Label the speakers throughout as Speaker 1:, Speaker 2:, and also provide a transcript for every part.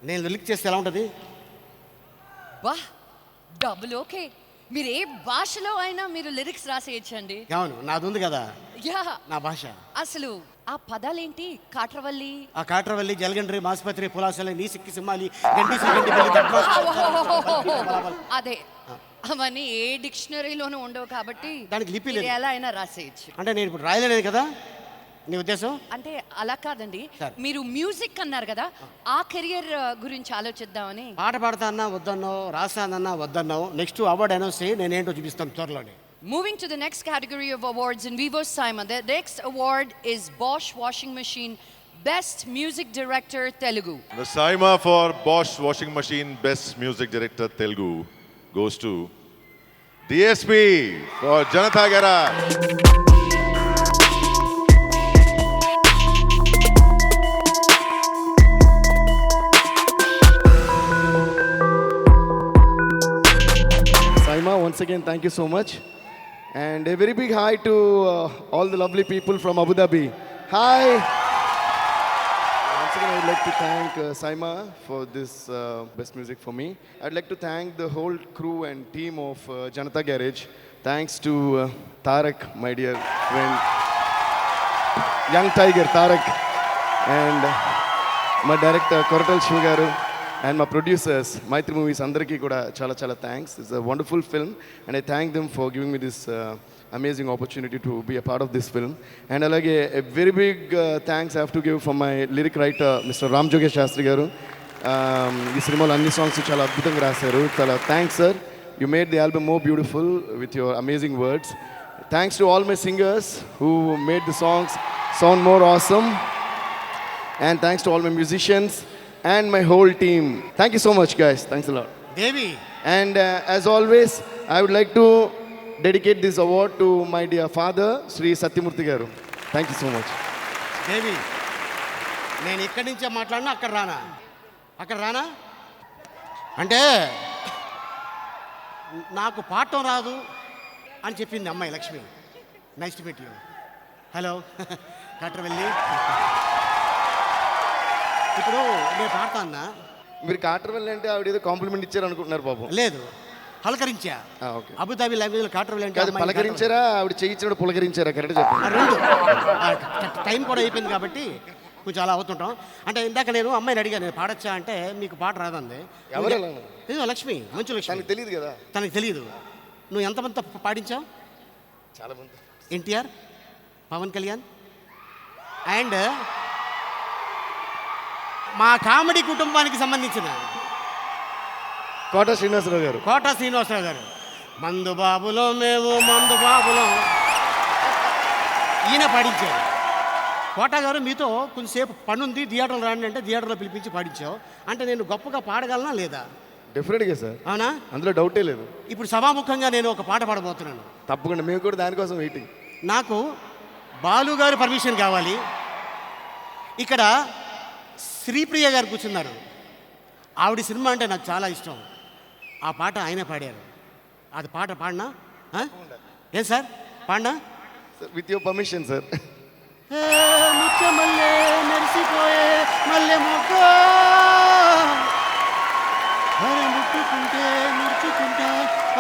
Speaker 1: నేను లిరిక్ చేస్తే ఎలా ఉంటుంది?
Speaker 2: బా డబుల్ ఓకే. మీరు ఏ భాషలో అయినా మీరు లిరిక్స్ రాసేయచ్చండి.
Speaker 1: అవును, నాది ఉంది కదా
Speaker 2: యా,
Speaker 1: నా భాష.
Speaker 2: అసలు ఆ పదాలేంటి? కాట్రవల్లి,
Speaker 1: ఆ కాట్రవల్లి, జలగండ్రి, మాసుపత్రి, పులాసలి, నీ సిక్కి సింహాలి, గంటి సిగంటి బల్లి, దట్మా.
Speaker 2: అదే అవన్నీ ఏ డిక్షనరీలోనూ ఉండవు కాబట్టి
Speaker 1: దానికి లిపి లేదు.
Speaker 2: మీరు ఎలా అయినా రాసేయచ్చు.
Speaker 1: అంటే నేను ఇప్పుడు రాయలేదు కదా నీ ఉద్దేశం?
Speaker 2: అంటే అలా కాదండి,
Speaker 1: సరే.
Speaker 2: మీరు మ్యూజిక్ అన్నారు కదా, ఆ కెరియర్ గురించి ఆలోచిద్దామని.
Speaker 1: పాట పాడతానన్నా వద్దన్నావు, రాస్తానన్నా వద్దన్నావు. నెక్స్ట్ అవార్డు అనౌన్స్ చేయి, నేనేంటో చూపిస్తాను త్వరలోనే.
Speaker 2: Moving to the next category of awards in Vivo's Saima, the next award is Bosch Washing Machine Best Music Director Telugu.
Speaker 3: The Saima for Bosch Washing Machine Best Music Director Telugu goes to DSP for Janata Garage.
Speaker 4: Saima, once again, thank you so much. And a very big hi to all the lovely people from Abu Dhabi. Hi! Once again, I would like to thank Saima for this best music for me. I'd like to thank the whole crew and team of Janata Garage. Thanks to Tarak, my dear friend, young tiger Tarak, and my director Koratal Shivaru, and my producers, Maitri Movies, Andarki kuda chala thanks. It's a wonderful film, and I thank them for giving me this amazing opportunity to be a part of this film. And alage a very big thanks I have to give for my lyric writer, Mr. Ram Jogesh Shastri garu. Ee cinemalo anni songs chala adbhutanga rasaru. Chala thanks sir. You made the album more beautiful with your amazing words. Thanks to all my singers who made the songs sound more awesome. And thanks to all my musicians and my whole team. Thank you so much, guys. Thanks a lot.
Speaker 1: Devi,
Speaker 4: And as always, I would like to dedicate this award to my dear father, Sri Satyamurthy Garu. Thank you so much.
Speaker 1: దేవి, నేను ఇక్కడి నుంచే మాట్లాడినా అక్కడ రానా అంటే నాకు పాడటం రాదు అని చెప్పింది అమ్మాయి Lakshmi. Nice to meet you. Hello Katravalli. ఇప్పుడు నేను పాడతాన్నా?
Speaker 4: మీరు కాటర్వెల్ అంటే ఆవిడ ఏదో కాంప్లిమెంట్ ఇచ్చారు అనుకుంటున్నారు పాపం.
Speaker 1: లేదు, పలకరించా.
Speaker 4: ఓకే.
Speaker 1: అబుదాబి లాంగ్వేజ్లో కాట్రవల్లి అంటే
Speaker 4: కాదు,
Speaker 1: అమ్మాయిని
Speaker 4: పలకరించారా ఆవిడ చేయించాడు పులకరించారా? కరెక్ట్ చెప్పండి.
Speaker 1: రెండు. టైం కూడా అయిపోయింది కాబట్టి కొంచెం అలా అవుతుంటాం. అంటే ఇందాక నేను అమ్మాయిని అడిగాను, నేను పాడొచ్చా అంటే మీకు పాట రాదండి.
Speaker 4: ఎవరు అలా?
Speaker 1: ఇదిగో లక్ష్మి, మంచు లక్ష్మి.
Speaker 4: తనకు తెలియదు కదా.
Speaker 1: తనకు తెలియదు. నువ్వు ఎంతమంది పాడించావు?
Speaker 4: చాలా మంది.
Speaker 1: ఎన్టీఆర్, పవన్ కళ్యాణ్, అండ్ మా కామెడీ కుటుంబానికి సంబంధించిన
Speaker 4: కోట శ్రీనివాసరావు గారు.
Speaker 1: కోట శ్రీనివాసరావు గారు. మందు బాబులో మేము మందు బాబులో ఈయన పాడించారు. కోట గారు, మీతో కొంచెంసేపు పనుంది, థియేటర్లో రాండి అంటే థియేటర్లో పిలిపించి పాడించావు. అంటే నేను గొప్పగా పాడగలనా లేదా?
Speaker 4: డెఫినెట్గా సార్,
Speaker 1: అవునా?
Speaker 4: అందులో డౌటే లేదు.
Speaker 1: ఇప్పుడు సభాముఖంగా నేను ఒక పాట పాడబోతున్నాను.
Speaker 4: తప్పకుండా, మేము కూడా దానికోసం వెయిటింగ్.
Speaker 1: నాకు బాలు గారు పర్మిషన్ కావాలి. ఇక్కడ శ్రీప్రియ గారు కూర్చున్నారు. ఆవిడ సినిమా అంటే నాకు చాలా ఇష్టం. ఆ పాట ఆయన పాడారు. అది పాట పాడినా? ఏం సార్, పాడినా?
Speaker 4: With your permission sir.
Speaker 1: ముచ్చమల్లే మెరిసిపోయే మల్లె మొగ్గ ముట్టుకుంటే ముడుచుకుంటా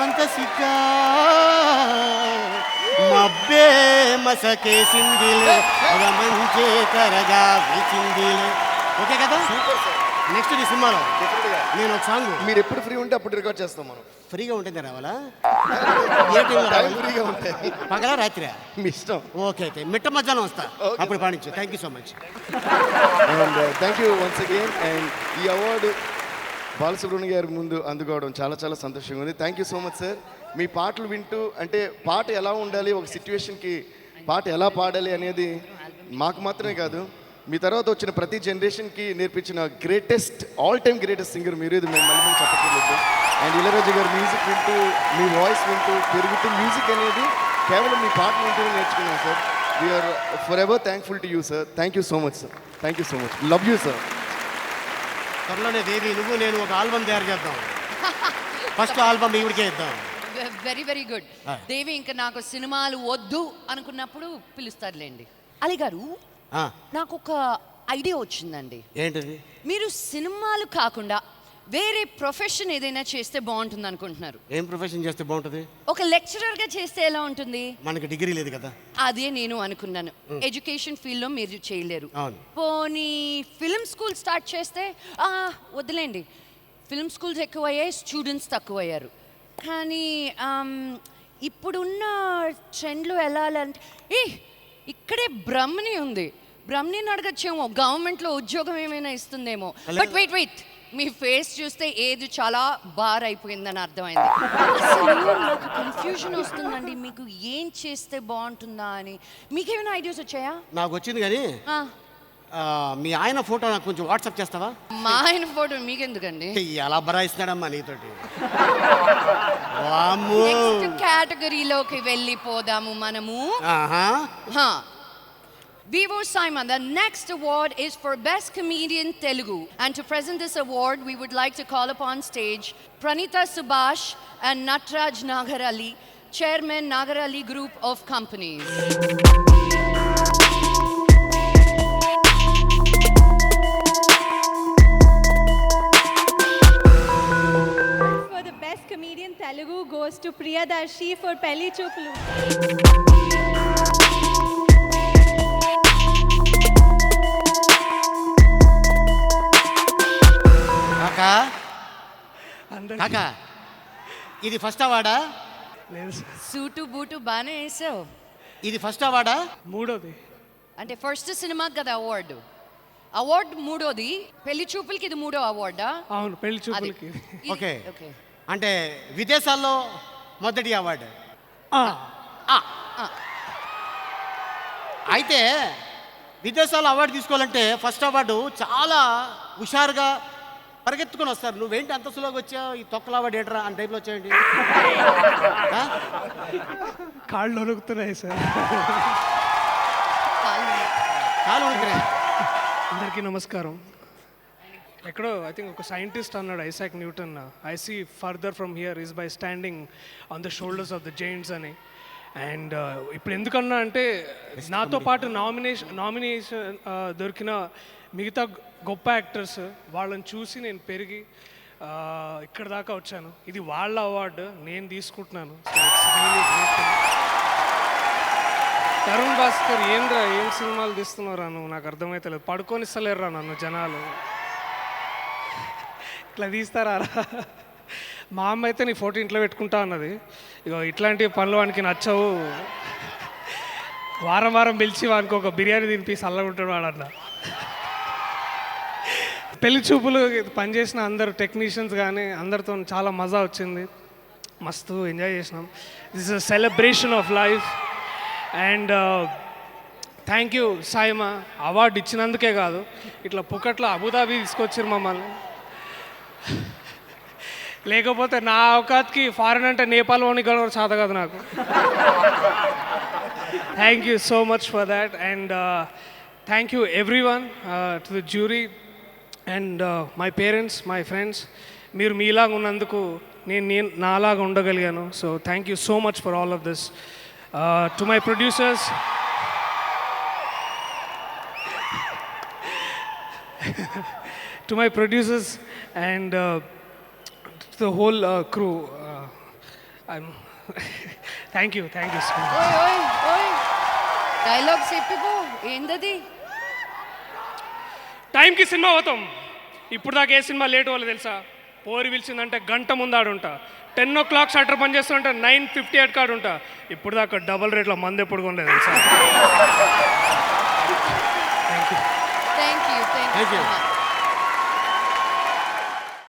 Speaker 1: అంత సిగ్గా మబ్బే మసకేసిందిలే ఒక మంచి కరగా విచిందిలే. ఓకే కదా? నెక్స్ట్ ఈ సినిమాలో నేను ఒక సాంగ్.
Speaker 4: మీరు ఎప్పుడు ఫ్రీ ఉంటే అప్పుడు రికార్డ్ చేస్తాం మనం.
Speaker 1: ఫ్రీగా ఉంటుంది రావాలా? ఏ టైంలో రావాలి?
Speaker 4: ఫ్రీగా ఉంటాయి.
Speaker 1: పగలా రాత్రి?
Speaker 4: మీ ఇష్టం.
Speaker 1: ఓకే, అయితే మిట్ట మధ్యాహ్నం వస్తా. అప్పుడు పాడించు. Thank you so much.
Speaker 4: And thank you once again. And ఈ అవార్డు బాలసుబ్రహ్మణ్య గారి ముందు అందుకోవడం చాలా చాలా సంతోషంగా ఉంది. Thank you so much sir. మీ పాటలు వింటూ, అంటే పాట ఎలా ఉండాలి, ఒక సిచ్యువేషన్కి పాట ఎలా పాడాలి అనేది మాకు మాత్రమే కాదు, మీ తర్వాత వచ్చిన ప్రతి జనరేషన్కి నేర్పించిన greatest, all time greatest singer మీరు. ఇది మేము మళ్ళీ చెప్పట్లేదు. అండ్ ఇళయరాజా గారి మ్యూజిక్ వింటూ, మీ వాయిస్ వింటూ పెరుగుతూ, మ్యూజిక్ అనేది కేవలం మీ పాటలు వింటూనే నేర్చుకున్నాం sir. We are forever thankful to you sir. Thank you so much sir. Thank you so much. Love you sir.
Speaker 1: త్వరలోనే దేవి, నువ్వు నేను ఒక ఆల్బమ్ తయారు చేద్దాం. ఫస్ట్ ఆల్బమ్ ఈవిడికే ఇద్దాం.
Speaker 2: Very very good. దేవి ఇంకా నాకు సినిమాలు వద్దు అనుకున్నప్పుడు పిలుస్తారులేండి. అలీ గారు, నాకు ఒక ఐడియా వచ్చిందండి.
Speaker 1: ఏంటిది?
Speaker 2: మీరు సినిమాలు కాకుండా వేరే ప్రొఫెషన్ ఏదైనా చేస్తే బాగుంటుంది అనుకుంటున్నారు.
Speaker 1: ఏం ప్రొఫెషన్ చేస్తే బాగుంటుంది?
Speaker 2: ఒక లెక్చరర్గా చేస్తే ఎలా ఉంటుంది?
Speaker 1: మనకి డిగ్రీ లేదు కదా.
Speaker 2: అదే నేను అనుకున్నాను. ఎడ్యుకేషన్ ఫీల్డ్లో మీరు చేయలేరు.
Speaker 1: అవును.
Speaker 2: పోనీ ఫిల్మ్ స్కూల్ స్టార్ట్ చేస్తే వదిలేండి, ఫిల్మ్ స్కూల్స్ ఎక్కువయ్యాయి, స్టూడెంట్స్ తక్కువయ్యారు. కానీ ఇప్పుడున్న ట్రెండ్లో ఎలా అంటే ఇక్కడే బ్రహ్మని ఉంది, బ్రహ్మని అడగచ్చేమో, గవర్నమెంట్లో ఉద్యోగం ఏమైనా ఇస్తుందేమో. బట్ వెయిట్, మీ ఫేస్ చూస్తే ఏది చాలా బార్ అయిపోయిందని అర్థమైంది. అసలు నాకు కన్ఫ్యూజన్ వస్తుందండి, మీకు ఏం చేస్తే బాగుంటుందా అని. మీకేమైనా ఐడియాస్ వచ్చాయా?
Speaker 1: నాకు వచ్చింది కానీ మీ ఆయన ఫోటో నాకు కొంచెం వాట్సాప్ చేస్తావా?
Speaker 2: మా ఆయన ఫోటో మీకెందుకండి?
Speaker 1: ఎలా బరాయిస్తున్నాడమ్మా నీతోటి.
Speaker 2: నెక్స్ట్ కేటగిరీలోకి వెళ్ళిపోదాము మనము. Vivo Simon, the next award is for Best Comedian Telugu. And to present this award, we would like to call upon stage Pranita Subhash and Natraj Nagarali, Chairman Nagarali Group of Companies.
Speaker 5: For the Best Comedian Telugu goes to Priyadarshi for Pelli Choopulu.
Speaker 1: కాకా, ఇది first అవార్డా?
Speaker 2: Suit boot బాగానే వేసావు.
Speaker 1: ఇది first అవార్డా?
Speaker 6: మూడోది.
Speaker 2: అంటే first సినిమాకి కదా award మూడోది, పెళ్లి చూపులకి ఇది మూడో అవార్డా?
Speaker 6: అవును, పెళ్లి చూపులకి.
Speaker 1: ఓకే. అంటే విదేశాల్లో మొదటి అవార్డు. అయితే విదేశాల్లో అవార్డు తీసుకోవాలంటే ఫస్ట్ అవార్డు చాలా హుషారుగా పరిగెత్తుకొని వస్తారు. నువ్వేంటి అంత సులువుగా వచ్చావు, ఈ తొక్కల అవార్డు ఏంట్రా అని టైప్లో వచ్చాయండి.
Speaker 6: కాళ్ళు ఒలుగుతున్నాయి సార్.
Speaker 1: కాలు ఉడికినాయి.
Speaker 6: అందరికీ నమస్కారం. ఎక్కడో ఐ థింక్ ఒక సైంటిస్ట్ అన్నాడు, Isaac Newton, I see further from here is by standing on the shoulders of the giants అని. అండ్ ఇప్పుడు ఎందుకన్నా అంటే నాతో పాటు నామినేషన్ దొరికిన మిగతా గొప్ప యాక్టర్స్ వాళ్ళని చూసి నేను పెరిగి ఇక్కడ దాకా వచ్చాను. ఇది వాళ్ళ అవార్డు, నేను తీసుకుంటున్నాను. తరుణ్ భాస్కర్, ఏం సినిమాలు తీస్తున్నారా నువ్వు, నాకు అర్థమైతలేదు. పడుకొని ఇస్తలేరురా నన్ను జనాలు, ఇట్లా తీస్తారా? మా అమ్మ అయితే నీ ఫోటో ఇంట్లో పెట్టుకుంటా అన్నది. ఇగో ఇట్లాంటి పనులు వానికి నచ్చవు, వారం వారం పిలిచి వానికి ఒక బిర్యానీ తినిపి చల్లగుంటాడు వాడన్న. పెళ్లి చూపులు పనిచేసిన అందరు టెక్నీషియన్స్ కానీ అందరితో చాలా మజా వచ్చింది, మస్తు ఎంజాయ్ చేసినాం. This is a celebration of life. And thank you Saima, award ఇచ్చినందుకే కాదు, ఇట్లా పుక్కట్లో అబుదాబి తీసుకొచ్చారు మమ్మల్ని. లేకపోతే నా అవకాత్కి ఫారెన్ అంటే నేపాల్లోని కూడా చాత కాదు నాకు. Thank you so much for that. And thank you everyone, to the jury and my parents, my friends. మీరు మీలాగా ఉన్నందుకు నేను నాలాగా ఉండగలిగాను. So thank you so much for all of this. To my producers, and the whole crew, thank you so much.
Speaker 2: ఓయ్ dialogue చెప్పిపో, ఏందది?
Speaker 6: టైంకి సినిమా పోతాం. ఇప్పుడు దాకా ఏ సినిమా లేట్ అవ్వలేదు తెలుసా? పోరి పిలిచిందంటే గంట ముందు ఆడుంటా. 10 o'clock షట్టర్ పని చేస్తుంటే 9:58 కాడు ఉంటా. ఇప్పుడు దాకా డబల్ రేట్లో మంది ఎప్పుడు కొనలేదు తెలుసా?
Speaker 2: Thank you.